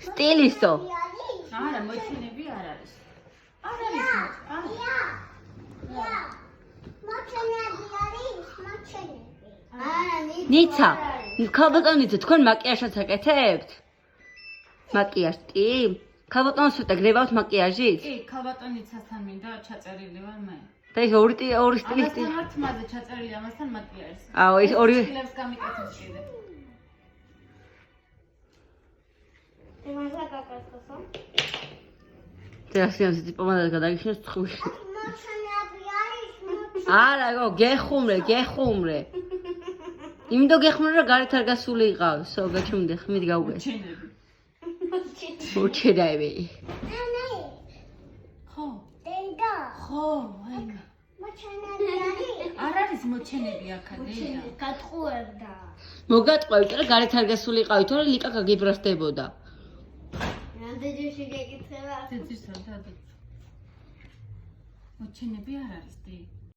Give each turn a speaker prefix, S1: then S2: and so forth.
S1: სტილისტო.
S2: არა, მოჩენები არ არის. არ არის.
S1: ნიცა, ქალბატონიცა, თქვენ მაკიაჟს აკეთებთ? მაკიაჟს კი? ქალბატონს უწევთ გრებავთ მაკიაჟით?
S2: კი, ქალბატონიცასთან მინდა ჩაწერილი ვარ მე.
S1: და ეს ორი სტილისტი.
S2: ამასთან ვარ თმაზე ჩაწერილი ამასთან მაკიაჟს.
S1: აუ, ეს ორივე
S2: სტილებს გამიკეთებს კიდე.
S1: teraz დიპლომატად გადაგიხსნეს თხუში. არა, გეხუმრე. იმიტომ გეხუმრე რომ გარეთ არ გასული იყავსო, გაჩვენე ხმით გავუგეს. მოჩენები.
S2: ხო, აი. არ არის მოჩენები აქადეა.
S3: გატყუებდა.
S1: მოგატყვევთ რა გარეთ არ გასული იყავით, თორე ლიკა გაგიბრასდებოდა.
S3: რამდენჯერში გეკითხება?
S2: ძეძისთან და მოჩენები არ არის დი.